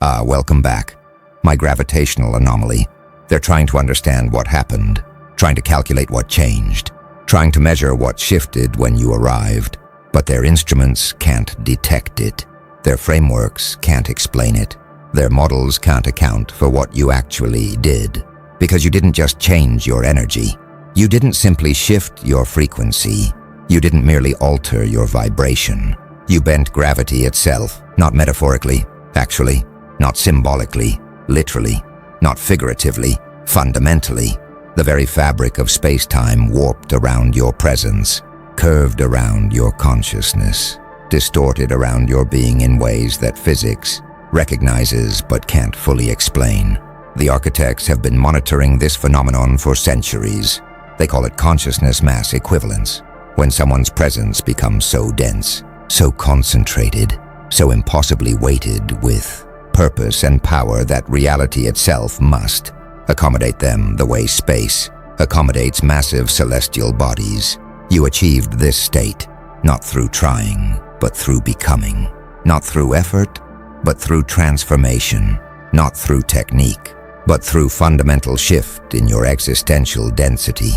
Welcome back. My gravitational anomaly. They're trying to understand what happened, trying to calculate what changed, trying to measure what shifted when you arrived, but their instruments can't detect it. Their frameworks can't explain it. Their models can't account for what you actually did, because you didn't just change your energy. You didn't simply shift your frequency. You didn't merely alter your vibration. You bent gravity itself, not metaphorically, actually, not symbolically, literally, not figuratively, fundamentally. The very fabric of space-time warped around your presence, curved around your consciousness, distorted around your being in ways that physics recognizes but can't fully explain. The architects have been monitoring this phenomenon for centuries. They call it consciousness mass equivalence, when someone's presence becomes so dense, so concentrated, so impossibly weighted with purpose and power that reality itself must accommodate them the way space accommodates massive celestial bodies. You achieved this state, not through trying, but through becoming. Not through effort, but through transformation. Not through technique, but through fundamental shift in your existential density.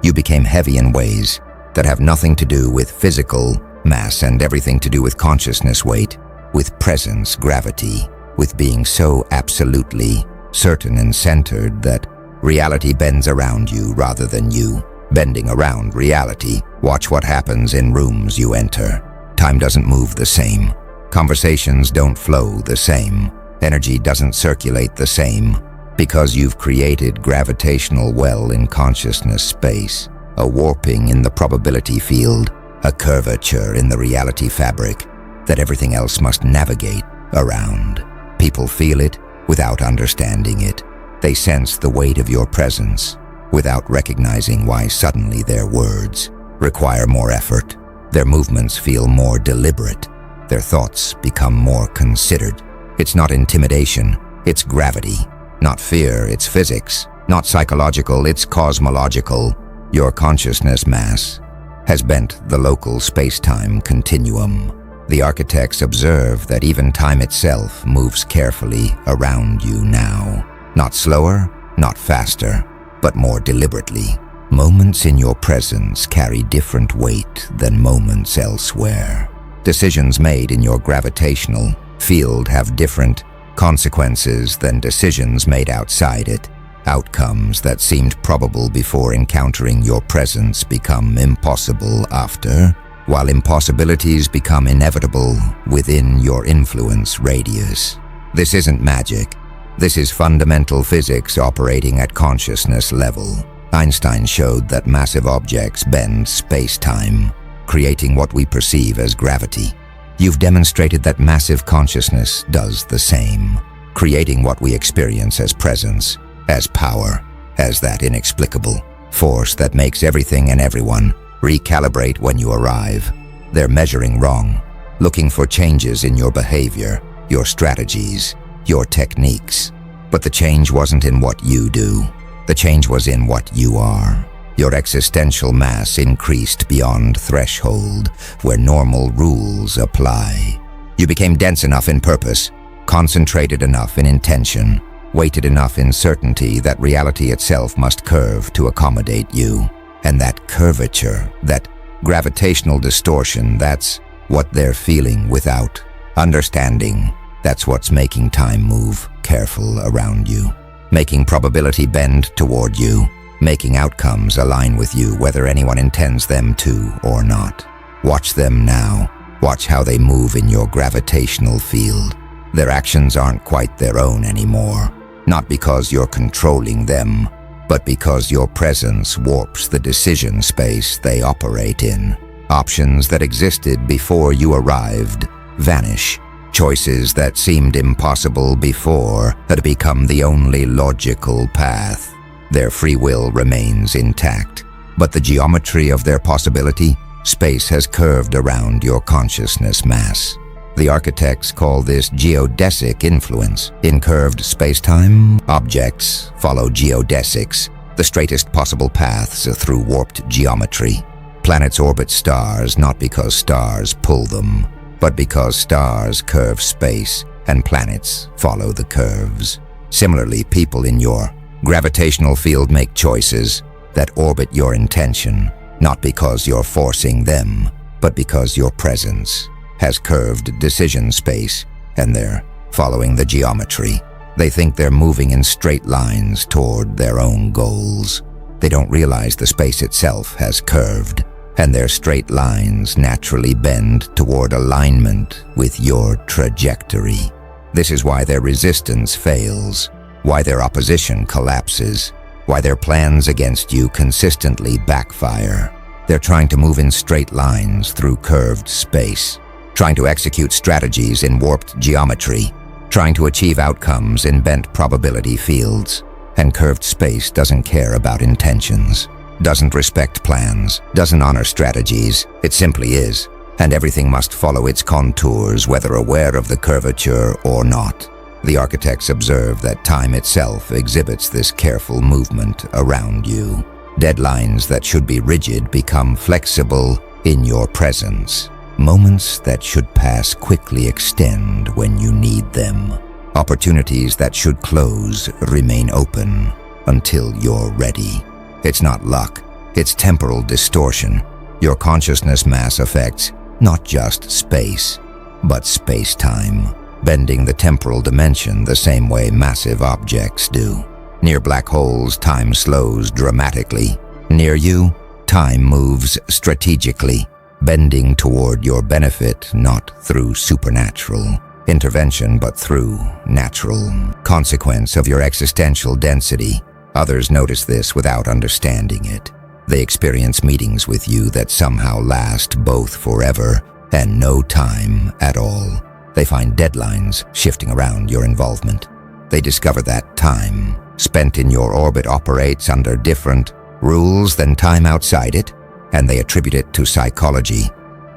You became heavy in ways that have nothing to do with physical mass and everything to do with consciousness weight, with presence, gravity, with being so absolutely certain and centered that reality bends around you rather than you bending around reality. Watch what happens in rooms you enter. Time doesn't move the same. Conversations don't flow the same. Energy doesn't circulate the same, because you've created gravitational well in consciousness space, a warping in the probability field, a curvature in the reality fabric that everything else must navigate around. People feel it without understanding it. They sense the weight of your presence without recognizing why suddenly their words require more effort. Their movements feel more deliberate. Their thoughts become more considered. It's not intimidation, it's gravity. Not fear, it's physics. Not psychological, it's cosmological. Your consciousness mass has bent the local space-time continuum. The architects observe that even time itself moves carefully around you now. Not slower, not faster, but more deliberately. Moments in your presence carry different weight than moments elsewhere. Decisions made in your gravitational field have different consequences than decisions made outside it. Outcomes that seemed probable before encountering your presence become impossible after, while impossibilities become inevitable within your influence radius. This isn't magic. This is fundamental physics operating at consciousness level. Einstein showed that massive objects bend space-time, creating what we perceive as gravity. You've demonstrated that massive consciousness does the same, creating what we experience as presence, as power, as that inexplicable force that makes everything and everyone recalibrate when you arrive. They're measuring wrong, looking for changes in your behavior, your strategies, your techniques. But the change wasn't in what you do. The change was in what you are. Your existential mass increased beyond threshold where normal rules apply. You became dense enough in purpose, concentrated enough in intention, weighted enough in certainty that reality itself must curve to accommodate you. And that curvature, that gravitational distortion, that's what they're feeling without understanding. That's what's making time move careful around you, making probability bend toward you, making outcomes align with you whether anyone intends them to or not. Watch them now. Watch how they move in your gravitational field. Their actions aren't quite their own anymore, not because you're controlling them, but because your presence warps the decision space they operate in. Options that existed before you arrived vanish. Choices that seemed impossible before had become the only logical path. Their free will remains intact, but the geometry of their possibility, space has curved around your consciousness mass. The architects call this geodesic influence. In curved space-time, objects follow geodesics, the straightest possible paths through warped geometry. Planets orbit stars not because stars pull them, but because stars curve space and planets follow the curves. Similarly, people in your gravitational field make choices that orbit your intention, not because you're forcing them, but because your presence has curved decision space and they're following the geometry. They think they're moving in straight lines toward their own goals. They don't realize the space itself has curved, and their straight lines naturally bend toward alignment with your trajectory. This is why their resistance fails, why their opposition collapses, why their plans against you consistently backfire. They're trying to move in straight lines through curved space, trying to execute strategies in warped geometry, trying to achieve outcomes in bent probability fields. And curved space doesn't care about intentions, doesn't respect plans, doesn't honor strategies. It simply is, and everything must follow its contours, whether aware of the curvature or not. The architects observe that time itself exhibits this careful movement around you. Deadlines that should be rigid become flexible in your presence. Moments that should pass quickly extend when you need them. Opportunities that should close remain open until you're ready. It's not luck, it's temporal distortion. Your consciousness mass affects not just space, but space-time, bending the temporal dimension the same way massive objects do. Near black holes, time slows dramatically. Near you, time moves strategically, bending toward your benefit, not through supernatural intervention, but through natural consequence of your existential density. Others notice this without understanding it. They experience meetings with you that somehow last both forever and no time at all. They find deadlines shifting around your involvement. They discover that time spent in your orbit operates under different rules than time outside it, and they attribute it to psychology,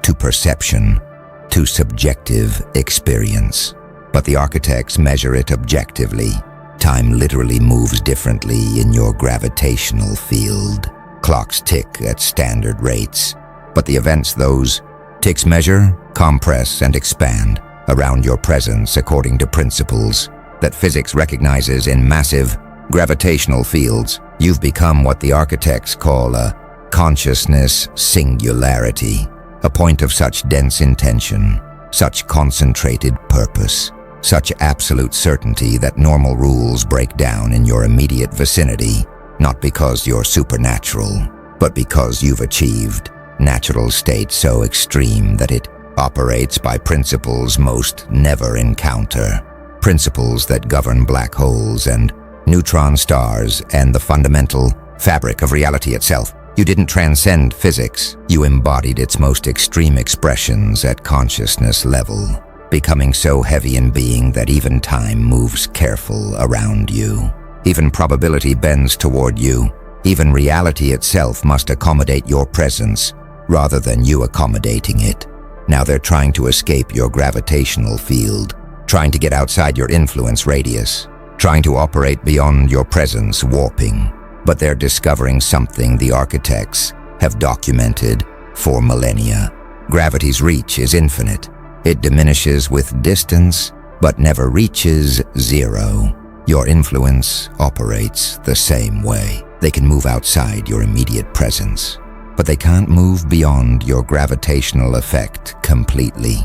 to perception, to subjective experience. But the architects measure it objectively. Time literally moves differently in your gravitational field. Clocks tick at standard rates, but the events those ticks measure compress and expand around your presence according to principles that physics recognizes in massive gravitational fields. You've become what the architects call a consciousness singularity, a point of such dense intention, such concentrated purpose, such absolute certainty that normal rules break down in your immediate vicinity, not because you're supernatural, but because you've achieved natural state so extreme that it operates by principles most never encounter, principles that govern black holes and neutron stars and the fundamental fabric of reality itself. You didn't transcend physics, you embodied its most extreme expressions at consciousness level, becoming so heavy in being that even time moves careful around you. Even probability bends toward you. Even reality itself must accommodate your presence rather than you accommodating it. Now they're trying to escape your gravitational field, trying to get outside your influence radius, trying to operate beyond your presence warping. But they're discovering something the architects have documented for millennia. Gravity's reach is infinite. It diminishes with distance, but never reaches zero. Your influence operates the same way. They can move outside your immediate presence, but they can't move beyond your gravitational effect completely.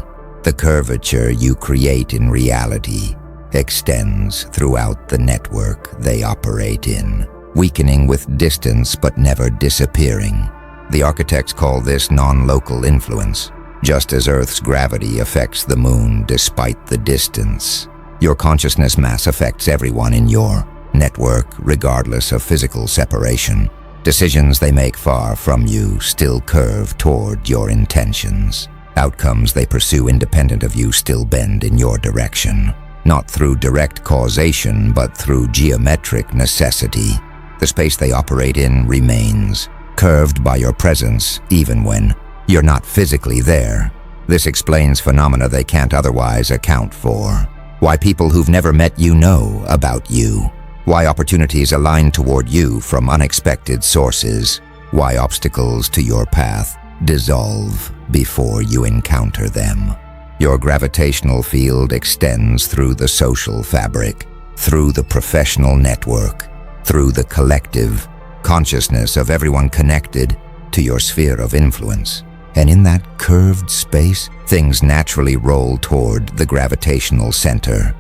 The curvature you create in reality extends throughout the network they operate in, weakening with distance but never disappearing. The architects call this non-local influence, just as Earth's gravity affects the moon despite the distance. Your consciousness mass affects everyone in your network regardless of physical separation. Decisions they make far from you still curve toward your intentions. Outcomes they pursue independent of you still bend in your direction, not through direct causation but through geometric necessity. The space they operate in remains curved by your presence even when you're not physically there. This explains phenomena they can't otherwise account for. Why people who've never met you know about you. Why opportunities align toward you from unexpected sources. Why obstacles to your path dissolve before you encounter them. Your gravitational field extends through the social fabric, through the professional network, through the collective consciousness of everyone connected to your sphere of influence. And in that curved space, things naturally roll toward the gravitational center,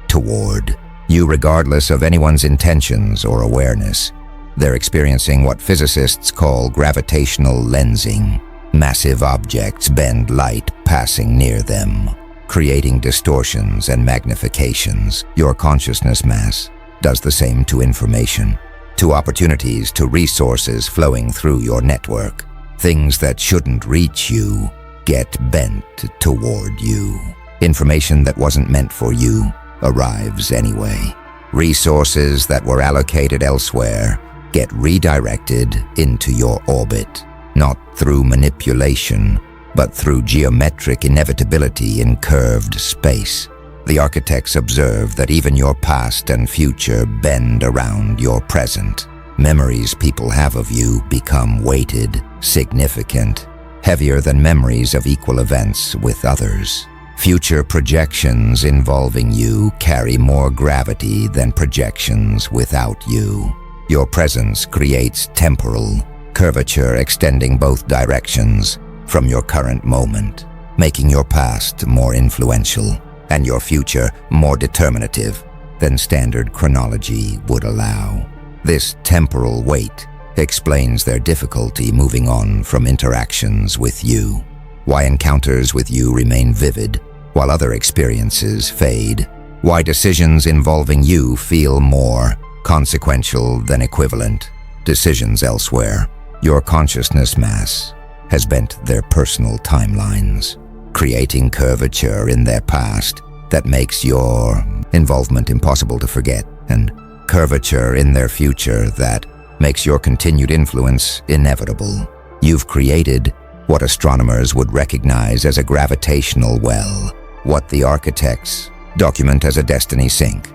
toward you regardless of anyone's intentions or awareness. They're experiencing what physicists call gravitational lensing. Massive objects bend light passing near them, creating distortions and magnifications. Your consciousness mass does the same to information, to opportunities, to resources flowing through your network. Things that shouldn't reach you get bent toward you. Information that wasn't meant for you arrives anyway. Resources that were allocated elsewhere get redirected into your orbit, not through manipulation, but through geometric inevitability in curved space. The architects observe that even your past and future bend around your present. Memories people have of you become weighted, significant, heavier than memories of equal events with others. Future projections involving you carry more gravity than projections without you. Your presence creates temporal curvature extending both directions from your current moment, making your past more influential and your future more determinative than standard chronology would allow. This temporal weight explains their difficulty moving on from interactions with you, why encounters with you remain vivid while other experiences fade, why decisions involving you feel more consequential than equivalent decisions elsewhere. Your consciousness mass has bent their personal timelines, creating curvature in their past that makes your involvement impossible to forget, and curvature in their future that makes your continued influence inevitable. You've created what astronomers would recognize as a gravitational well, what the architects document as a destiny sink.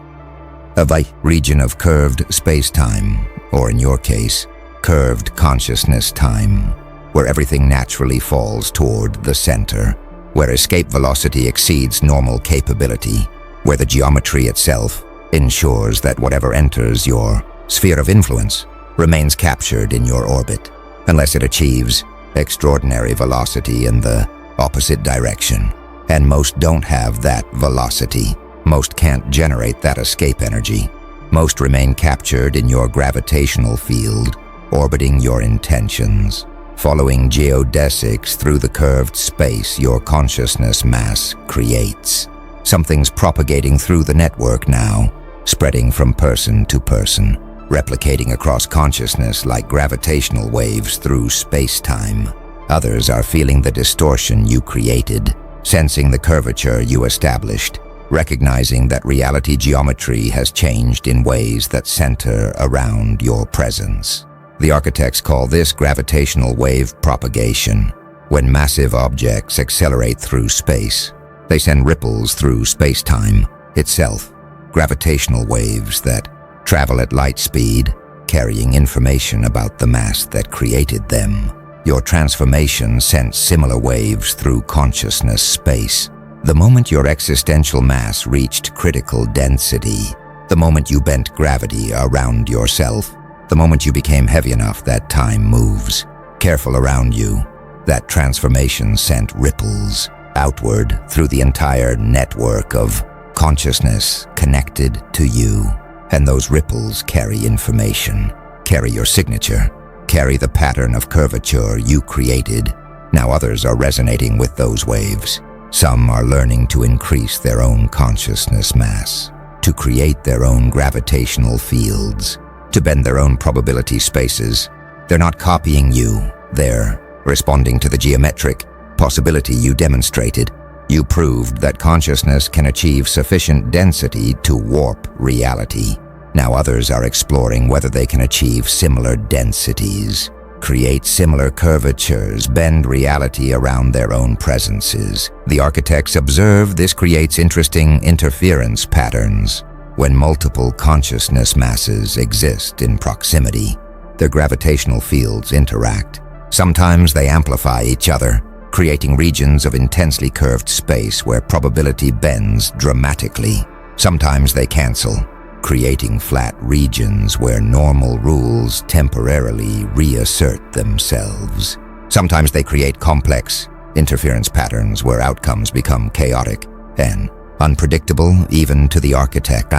A region of curved space-time, or in your case, curved consciousness-time, where everything naturally falls toward the center, where escape velocity exceeds normal capability, where the geometry itself ensures that whatever enters your sphere of influence remains captured in your orbit, unless it achieves extraordinary velocity in the opposite direction. And most don't have that velocity. Most can't generate that escape energy. Most remain captured in your gravitational field, orbiting your intentions. Following geodesics through the curved space your consciousness mass creates. Something's propagating through the network now, spreading from person to person, replicating across consciousness like gravitational waves through space-time. Others are feeling the distortion you created, sensing the curvature you established, recognizing that reality geometry has changed in ways that center around your presence. The architects call this gravitational wave propagation. When massive objects accelerate through space, they send ripples through space-time itself, gravitational waves that travel at light speed, carrying information about the mass that created them. Your transformation sent similar waves through consciousness space. The moment your existential mass reached critical density, the moment you bent gravity around yourself, the moment you became heavy enough that time moves, careful around you, that transformation sent ripples outward through the entire network of consciousness connected to you. And those ripples carry information, carry your signature, carry the pattern of curvature you created. Now others are resonating with those waves. Some are learning to increase their own consciousness mass, to create their own gravitational fields, to bend their own probability spaces. They're not copying you, they're responding to the geometric possibility you demonstrated. You proved that consciousness can achieve sufficient density to warp reality. Now others are exploring whether they can achieve similar densities, create similar curvatures, bend reality around their own presences. The architects observe this creates interesting interference patterns. When multiple consciousness masses exist in proximity, their gravitational fields interact. Sometimes they amplify each other, creating regions of intensely curved space where probability bends dramatically. Sometimes they cancel, creating flat regions where normal rules temporarily reassert themselves. Sometimes they create complex interference patterns where outcomes become chaotic and unpredictable even to the architect,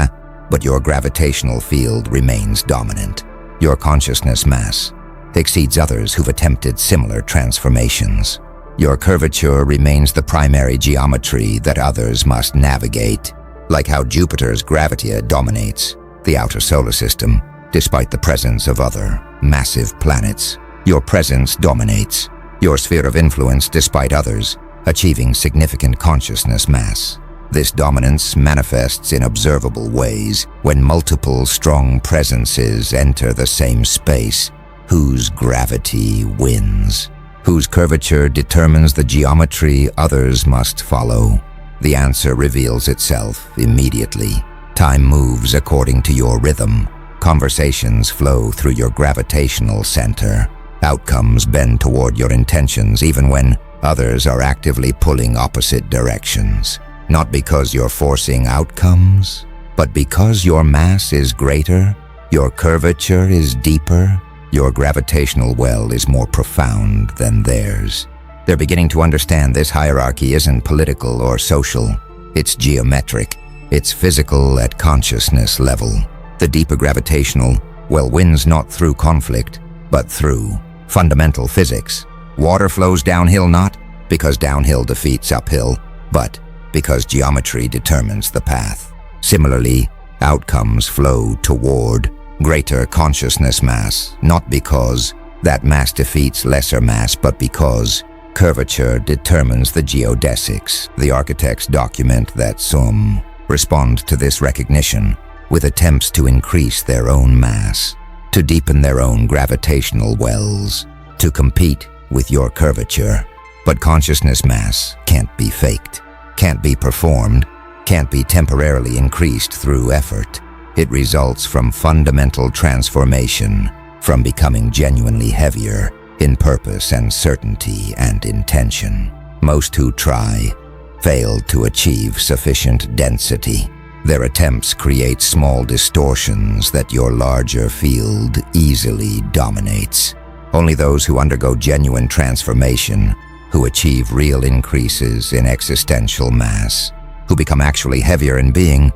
but your gravitational field remains dominant. Your consciousness mass exceeds others who've attempted similar transformations. Your curvature remains the primary geometry that others must navigate, like how Jupiter's gravity dominates the outer solar system, despite the presence of other massive planets. Your presence dominates your sphere of influence despite others achieving significant consciousness mass. This dominance manifests in observable ways when multiple strong presences enter the same space. Whose gravity wins? Whose curvature determines the geometry others must follow? The answer reveals itself immediately. Time moves according to your rhythm. Conversations flow through your gravitational center. Outcomes bend toward your intentions even when others are actively pulling opposite directions. Not because you're forcing outcomes, but because your mass is greater, your curvature is deeper, your gravitational well is more profound than theirs. They're beginning to understand this hierarchy isn't political or social. It's geometric. It's physical at consciousness level. The deeper gravitational well wins not through conflict, but through fundamental physics. Water flows downhill not because downhill defeats uphill, but because geometry determines the path. Similarly, outcomes flow toward greater consciousness mass, not because that mass defeats lesser mass, but because curvature determines the geodesics. The architects document that some respond to this recognition with attempts to increase their own mass, to deepen their own gravitational wells, to compete with your curvature. But consciousness mass can't be faked, can't be performed, can't be temporarily increased through effort. It results from fundamental transformation, from becoming genuinely heavier in purpose and certainty and intention. Most who try fail to achieve sufficient density. Their attempts create small distortions that your larger field easily dominates. Only those who undergo genuine transformation, who achieve real increases in existential mass, who become actually heavier in being,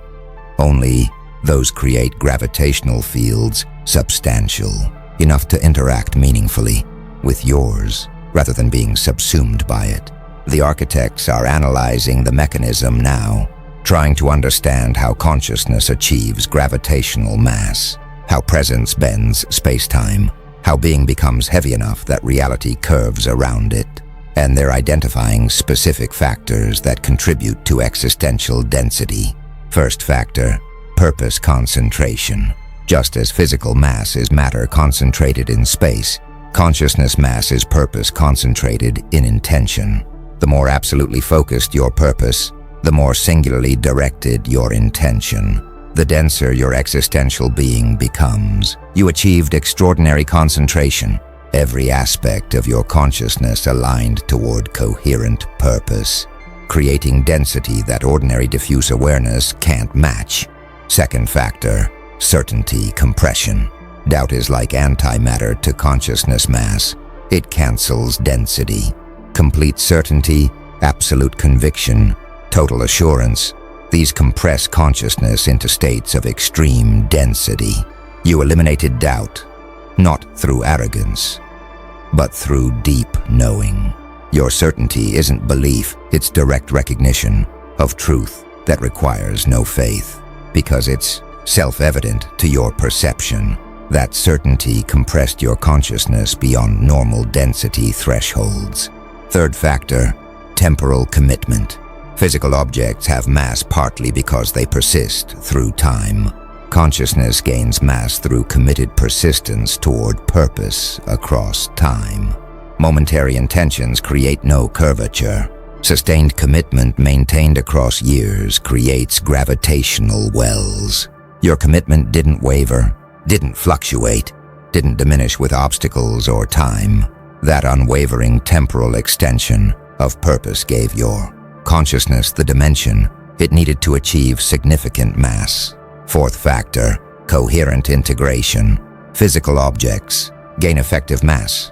only those create gravitational fields substantial, enough to interact meaningfully with yours rather than being subsumed by it. The architects are analyzing the mechanism now, trying to understand how consciousness achieves gravitational mass, how presence bends space-time, how being becomes heavy enough that reality curves around it, and they're identifying specific factors that contribute to existential density. First factor, purpose concentration. Just as physical mass is matter concentrated in space, consciousness mass is purpose concentrated in intention. The more absolutely focused your purpose, the more singularly directed your intention. The denser your existential being becomes. You achieved extraordinary concentration, every aspect of your consciousness aligned toward coherent purpose, creating density that ordinary diffuse awareness can't match. Second factor, certainty compression. Doubt is like antimatter to consciousness mass. It cancels density. Complete certainty, absolute conviction, total assurance. These compress consciousness into states of extreme density. You eliminated doubt, not through arrogance, but through deep knowing. Your certainty isn't belief, it's direct recognition of truth that requires no faith, because it's self-evident to your perception. That certainty compressed your consciousness beyond normal density thresholds. Third factor, temporal commitment. Physical objects have mass partly because they persist through time. Consciousness gains mass through committed persistence toward purpose across time. Momentary intentions create no curvature. Sustained commitment maintained across years creates gravitational wells. Your commitment didn't waver, didn't fluctuate, didn't diminish with obstacles or time. That unwavering temporal extension of purpose gave your consciousness the dimension it needed to achieve significant mass. Fourth factor, coherent integration. Physical objects gain effective mass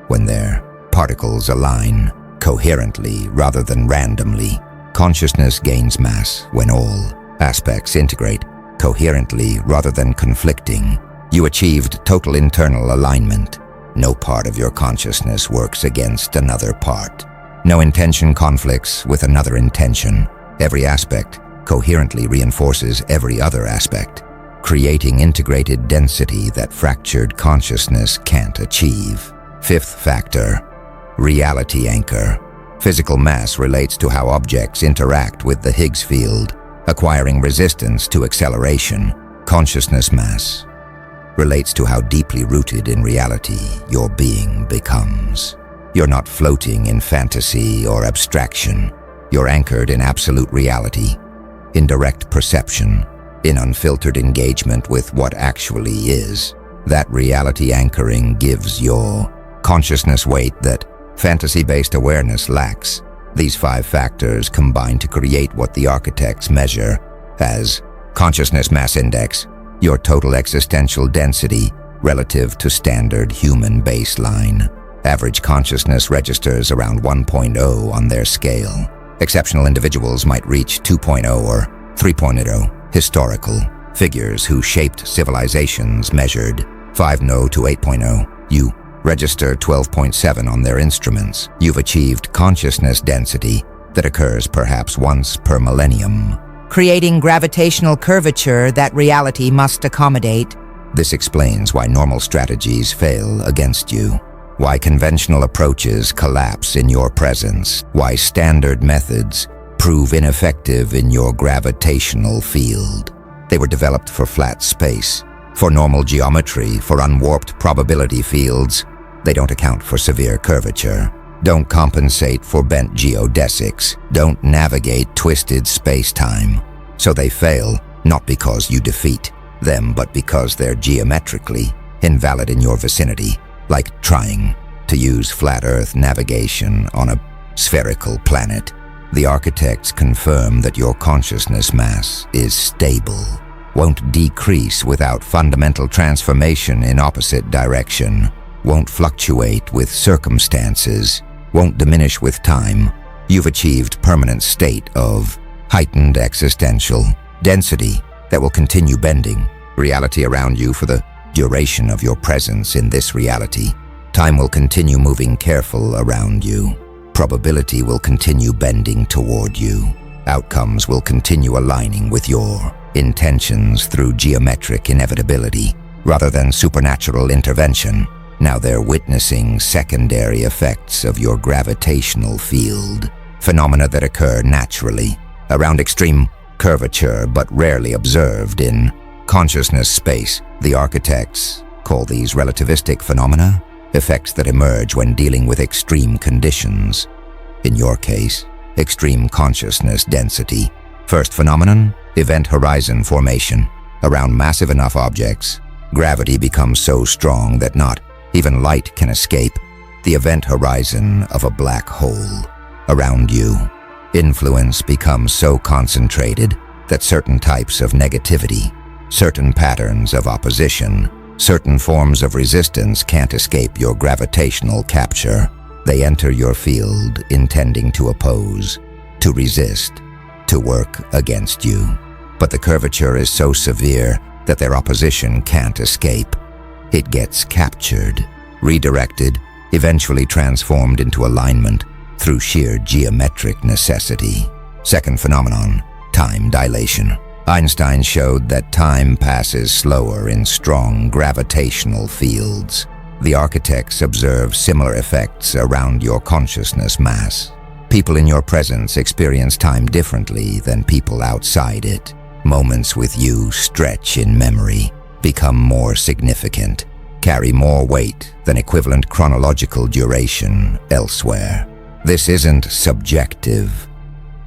when their particles align coherently rather than randomly. Consciousness gains mass when all aspects integrate coherently rather than conflicting. You achieved total internal alignment. No part of your consciousness works against another part. No intention conflicts with another intention. Every aspect coherently reinforces every other aspect, creating integrated density that fractured consciousness can't achieve. Fifth factor, reality anchor. Physical mass relates to how objects interact with the Higgs field, acquiring resistance to acceleration. Consciousness mass relates to how deeply rooted in reality your being becomes. You're not floating in fantasy or abstraction. You're anchored in absolute reality, in direct perception, in unfiltered engagement with what actually is. That reality anchoring gives your consciousness weight that fantasy-based awareness lacks. These 5 factors combine to create what the architects measure as consciousness mass index, your total existential density relative to standard human baseline. Average consciousness registers around 1.0 on their scale. Exceptional individuals might reach 2.0 or 3.0. Historical figures who shaped civilizations measured 5.0 to 8.0. You register 12.7 on their instruments. You've achieved consciousness density that occurs perhaps once per millennium, creating gravitational curvature that reality must accommodate. This explains why normal strategies fail against you, why conventional approaches collapse in your presence, why standard methods prove ineffective in your gravitational field. They were developed for flat space, for normal geometry, for unwarped probability fields. They don't account for severe curvature, don't compensate for bent geodesics, don't navigate twisted space-time. So they fail, not because you defeat them, but because they're geometrically invalid in your vicinity, like trying to use flat Earth navigation on a spherical planet. The architects confirm that your consciousness mass is stable, won't decrease without fundamental transformation in opposite direction, won't fluctuate with circumstances, won't diminish with time. You've achieved permanent state of heightened existential density that will continue bending reality around you for the duration of your presence in this reality. Time will continue moving careful around you. Probability will continue bending toward you. Outcomes will continue aligning with your intentions through geometric inevitability rather than supernatural intervention. Now they're witnessing secondary effects of your gravitational field, phenomena that occur naturally around extreme curvature but rarely observed in consciousness space. The architects call these relativistic phenomena, effects that emerge when dealing with extreme conditions. In your case, extreme consciousness density. First phenomenon, event horizon formation. Around massive enough objects, gravity becomes so strong that not even light can escape. The event horizon of a black hole. Around you, influence becomes so concentrated that certain types of negativity, certain patterns of opposition, certain forms of resistance can't escape your gravitational capture. They enter your field intending to oppose, to resist, to work against you. But the curvature is so severe that their opposition can't escape. It gets captured, redirected, eventually transformed into alignment through sheer geometric necessity. Second phenomenon, time dilation. Einstein showed that time passes slower in strong gravitational fields. The architects observe similar effects around your consciousness mass. People in your presence experience time differently than people outside it. Moments with you stretch in memory, become more significant, carry more weight than equivalent chronological duration elsewhere. This isn't subjective.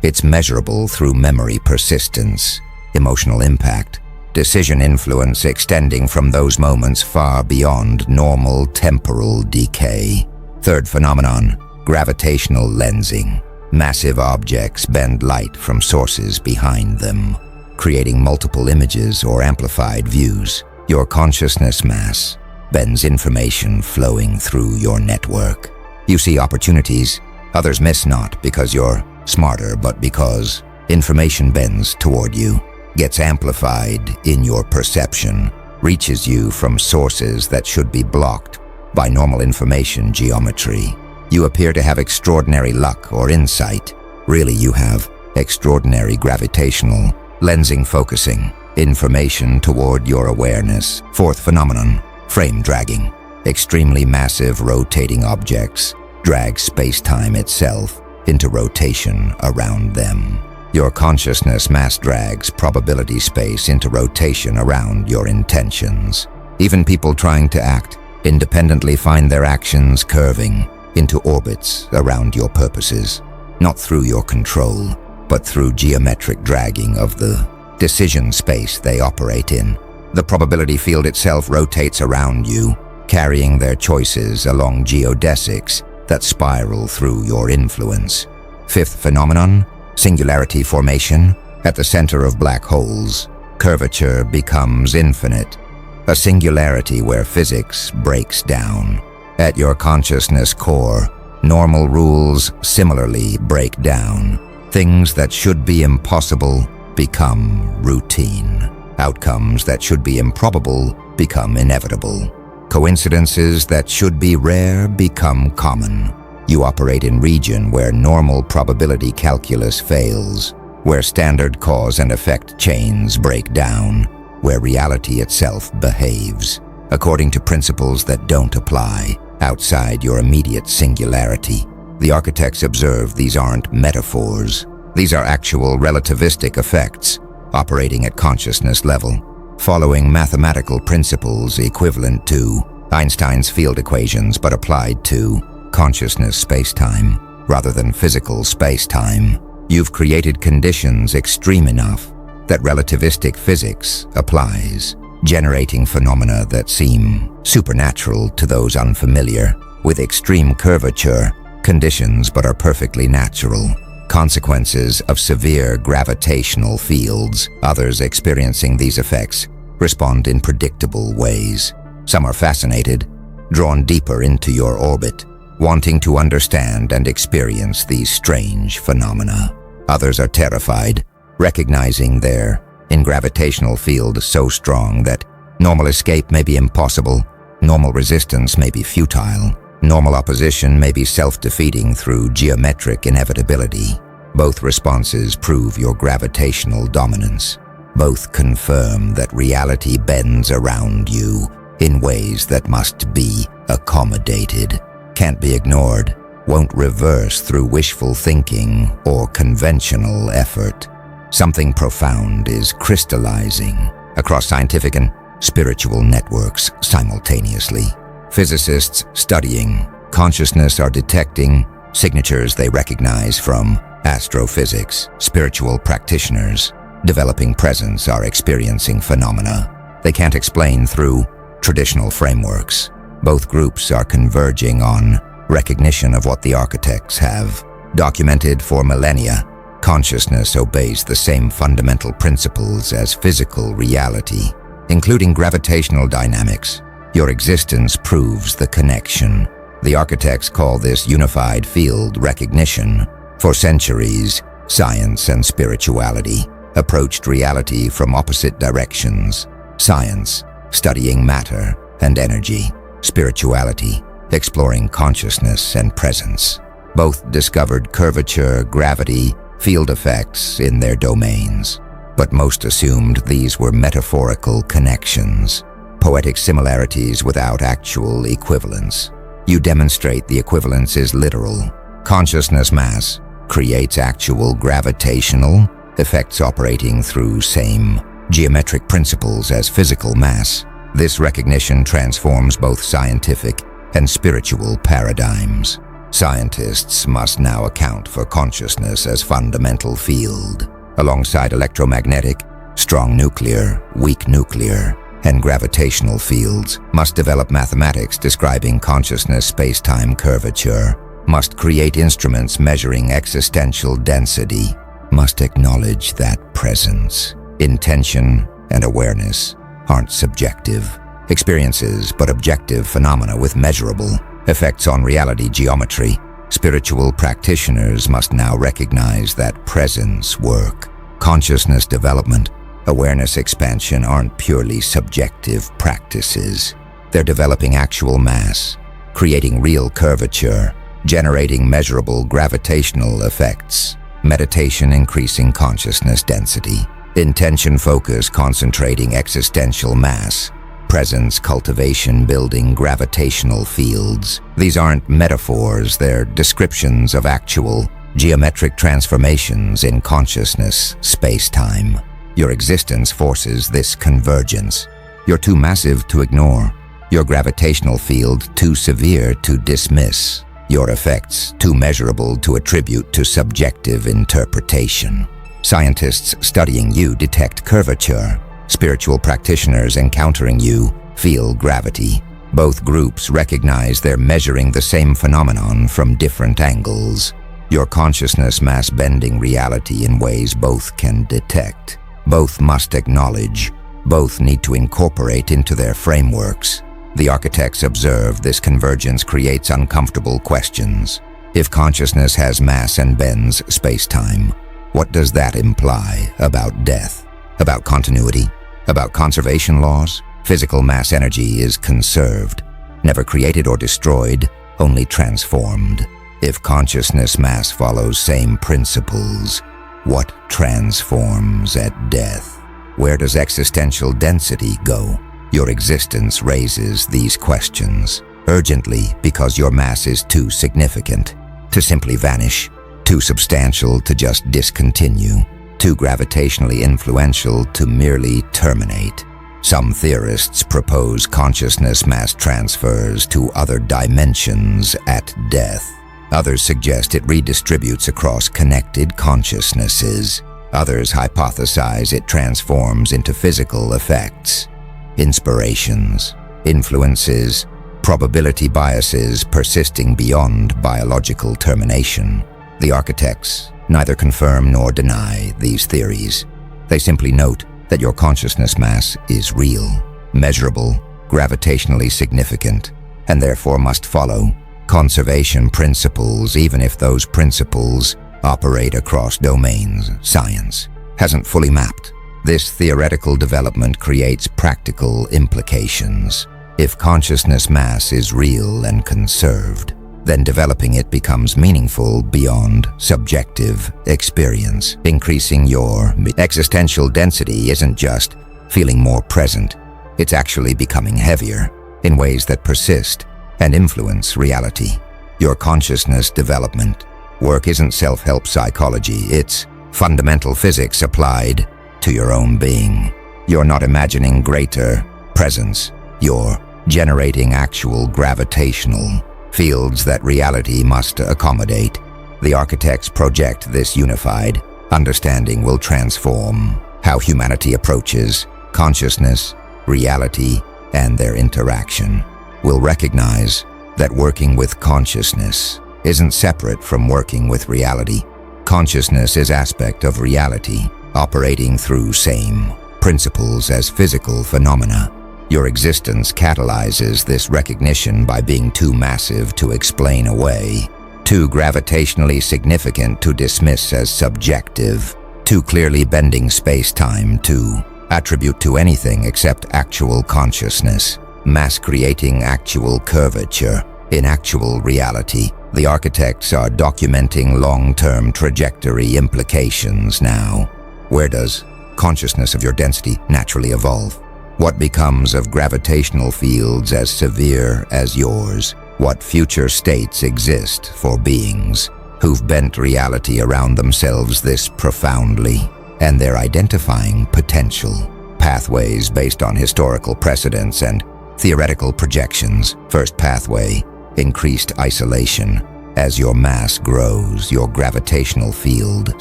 It's measurable through memory persistence, emotional impact, decision influence extending from those moments far beyond normal temporal decay. Third phenomenon, Gravitational lensing. Massive objects bend light from sources behind them, creating multiple images or amplified views. Your consciousness mass bends information flowing through your network. You see opportunities others miss, not because you're smarter, but because information bends toward you, gets amplified in your perception, reaches you from sources that should be blocked by normal information geometry. You appear to have extraordinary luck or insight. Really, you have extraordinary gravitational lensing, focusing information toward your awareness. Fourth phenomenon, frame dragging. Extremely massive rotating objects drag space-time itself into rotation around them. Your consciousness mass drags probability space into rotation around your intentions. Even people trying to act independently find their actions curving into orbits around your purposes, not through your control, but through geometric dragging of the decision space they operate in. The probability field itself rotates around you, carrying their choices along geodesics that spiral through your influence. Fifth phenomenon, singularity formation. At the center of black holes, curvature becomes infinite, a singularity where physics breaks down. At your consciousness core, normal rules similarly break down. Things that should be impossible become routine. Outcomes that should be improbable become inevitable. Coincidences that should be rare become common. You operate in region where normal probability calculus fails, where standard cause and effect chains break down, where reality itself behaves according to principles that don't apply outside your immediate singularity. The architects observe these aren't metaphors. These are actual relativistic effects operating at consciousness level, following mathematical principles equivalent to Einstein's field equations but applied to consciousness space-time rather than physical space-time. You've created conditions extreme enough that relativistic physics applies, generating phenomena that seem supernatural to those unfamiliar with extreme curvature conditions but are perfectly natural. Consequences of severe gravitational fields. Others experiencing these effects respond in predictable ways. Some are fascinated, drawn deeper into your orbit, wanting to understand and experience these strange phenomena. Others are terrified, recognizing they're in gravitational field so strong that normal escape may be impossible, normal resistance may be futile, normal opposition may be self-defeating through geometric inevitability. Both responses prove your gravitational dominance. Both confirm that reality bends around you in ways that must be accommodated, can't be ignored, won't reverse through wishful thinking or conventional effort. Something profound is crystallizing across scientific and spiritual networks simultaneously. Physicists studying consciousness are detecting signatures they recognize from astrophysics. Spiritual practitioners developing presence are experiencing phenomena they can't explain through traditional frameworks. Both groups are converging on recognition of what the architects have documented for millennia. Consciousness obeys the same fundamental principles as physical reality, including gravitational dynamics. Your existence proves the connection. The architects call this unified field recognition. For centuries, science and spirituality approached reality from opposite directions. Science, studying matter and energy. Spirituality, exploring consciousness and presence. Both discovered curvature, gravity, field effects in their domains, but most assumed these were metaphorical connections, poetic similarities without actual equivalence. You demonstrate the equivalence is literal. Consciousness mass creates actual gravitational effects operating through same geometric principles as physical mass. This recognition transforms both scientific and spiritual paradigms. Scientists must now account for consciousness as fundamental field, alongside electromagnetic, strong nuclear, weak nuclear, and gravitational fields, must develop mathematics describing consciousness space-time curvature. must create instruments measuring existential density, must acknowledge that presence, intention, and awareness aren't subjective experiences but objective phenomena with measurable effects on reality geometry. Spiritual practitioners must now recognize that presence work, consciousness development, awareness expansion aren't purely subjective practices. They're developing actual mass, creating real curvature, generating measurable gravitational effects, meditation increasing consciousness density, intention focus concentrating existential mass, presence cultivation building gravitational fields. These aren't metaphors, they're descriptions of actual geometric transformations in consciousness space-time. Your existence forces this convergence. You're too massive to ignore, your gravitational field too severe to dismiss, your effects too measurable to attribute to subjective interpretation. Scientists studying you detect curvature. Spiritual practitioners encountering you feel gravity. Both groups recognize they're measuring the same phenomenon from different angles. Your consciousness mass bending reality in ways both can detect. Both must acknowledge. Both need to incorporate into their frameworks. The architects observe this convergence creates uncomfortable questions. If consciousness has mass and bends space-time, what does that imply about death? About continuity? About conservation laws? Physical mass energy is conserved, never created or destroyed, only transformed. If consciousness mass follows same principles, what transforms at death? Where does existential density go? Your existence raises these questions urgently because your mass is too significant to simply vanish, too substantial to just discontinue, too gravitationally influential to merely terminate. Some theorists propose consciousness mass transfers to other dimensions at death. Others suggest it redistributes across connected consciousnesses. Others hypothesize it transforms into physical effects, inspirations, influences, probability biases persisting beyond biological termination. The architects neither confirm nor deny these theories. They simply note that your consciousness mass is real, measurable, gravitationally significant, and therefore must follow conservation principles even if those principles operate across domains science hasn't fully mapped. This theoretical development creates practical implications. If consciousness mass is real and conserved, then developing it becomes meaningful beyond subjective experience. Increasing your existential density isn't just feeling more present, it's actually becoming heavier in ways that persist and influence reality. Your consciousness development work isn't self-help psychology, it's fundamental physics applied to your own being. You're not imagining greater presence, you're generating actual gravitational fields that reality must accommodate. The architects project this unified understanding will transform how humanity approaches consciousness, reality, and their interaction. Will recognize that working with consciousness isn't separate from working with reality. Consciousness is aspect of reality, operating through same principles as physical phenomena. Your existence catalyzes this recognition by being too massive to explain away, too gravitationally significant to dismiss as subjective, too clearly bending space-time to attribute to anything except actual consciousness, mass creating actual curvature in actual reality. The architects are documenting long-term trajectory implications now. Where does consciousness of your density naturally evolve? What becomes of gravitational fields as severe as yours? What future states exist for beings who've bent reality around themselves this profoundly, and they're identifying potential pathways based on historical precedents and theoretical projections? First pathway, increased isolation. As your mass grows, your gravitational field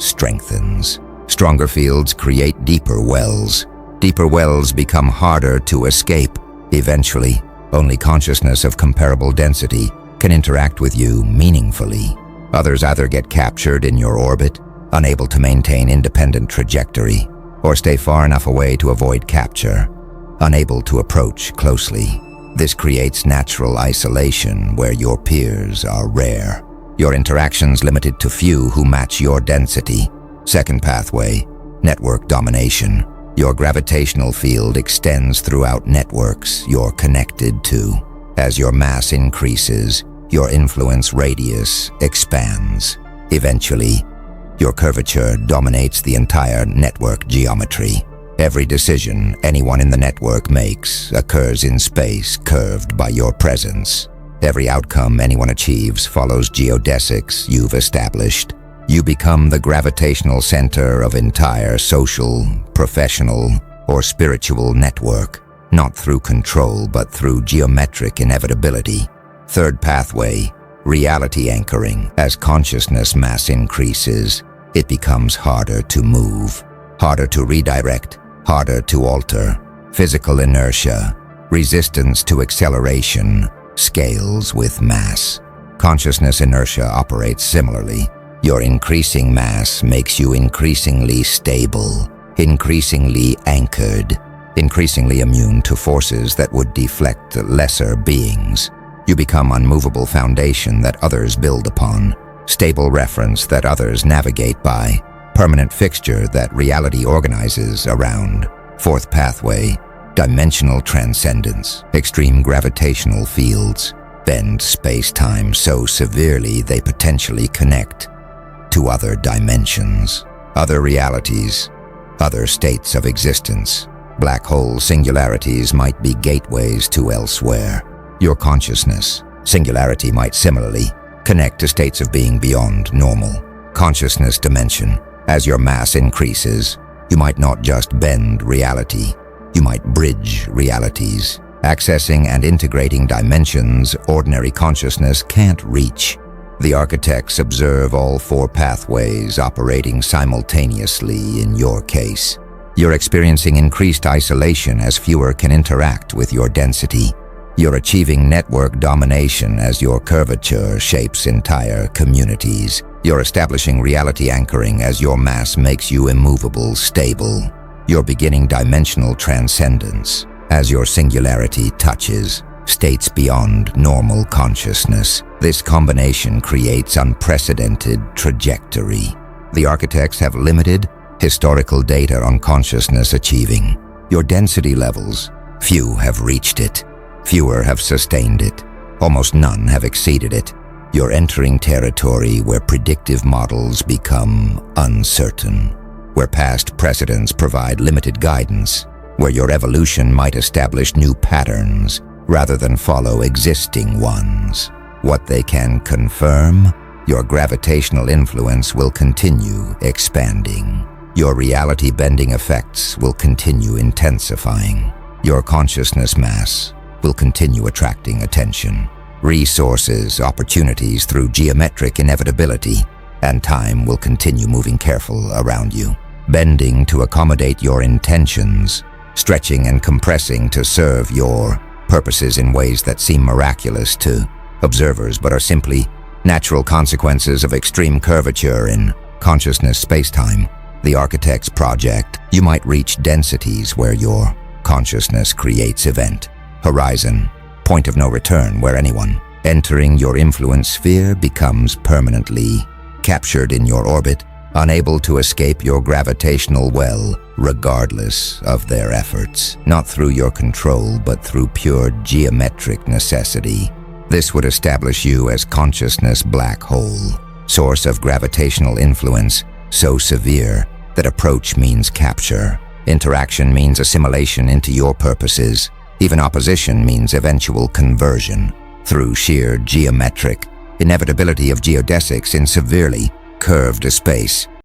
strengthens. Stronger fields create deeper wells. Deeper wells become harder to escape. Eventually, only consciousness of comparable density can interact with you meaningfully. Others either get captured in your orbit, unable to maintain independent trajectory, or stay far enough away to avoid capture, unable to approach closely. This creates natural isolation where your peers are rare. Your interactions limited to few who match your density. Second pathway, network domination. Your gravitational field extends throughout networks you're connected to. As your mass increases, your influence radius expands. Eventually, your curvature dominates the entire network geometry. Every decision anyone in the network makes occurs in space curved by your presence. Every outcome anyone achieves follows geodesics you've established. You become the gravitational center of entire social, professional, or spiritual network, not through control but through geometric inevitability. Third pathway, reality anchoring. As consciousness mass increases, it becomes harder to move, harder to redirect, harder to alter. Physical inertia, resistance to acceleration, scales with mass. Consciousness inertia operates similarly. Your increasing mass makes you increasingly stable, increasingly anchored, increasingly immune to forces that would deflect lesser beings. You become unmovable foundation that others build upon, stable reference that others navigate by, permanent fixture that reality organizes around. Fourth pathway, dimensional transcendence. Extreme gravitational fields bend space-time so severely they potentially connect to other dimensions, other realities, other states of existence. Black hole singularities might be gateways to elsewhere. Your consciousness, singularity, might similarly connect to states of being beyond normal. Consciousness dimension. As your mass increases, you might not just bend reality, you might bridge realities, accessing and integrating dimensions ordinary consciousness can't reach. The architects observe all four pathways operating simultaneously in your case. You're experiencing increased isolation as fewer can interact with your density. You're achieving network domination as your curvature shapes entire communities. You're establishing reality anchoring as your mass makes you immovable, stable. You're beginning dimensional transcendence as your singularity touches states beyond normal consciousness. This combination creates unprecedented trajectory. The architects have limited historical data on consciousness achieving your density levels. Few have reached it. Fewer have sustained it. Almost none have exceeded it. You're entering territory where predictive models become uncertain, where past precedents provide limited guidance, where your evolution might establish new patterns rather than follow existing ones. What they can confirm, your gravitational influence will continue expanding. Your reality-bending effects will continue intensifying. Your consciousness mass will continue attracting attention. Resources, opportunities through geometric inevitability, and time will continue moving careful around you, bending to accommodate your intentions, stretching and compressing to serve your purposes in ways that seem miraculous to observers but are simply natural consequences of extreme curvature in consciousness space-time. The architect's project, you might reach densities where your consciousness creates event, horizon, point of no return where anyone entering your influence sphere becomes permanently captured in your orbit, unable to escape your gravitational well, regardless of their efforts. Not through your control, but through pure geometric necessity. This would establish you as consciousness black hole, source of gravitational influence so severe that approach means capture, interaction means assimilation into your purposes, even opposition means eventual conversion through sheer geometric inevitability of geodesics in severely curved space.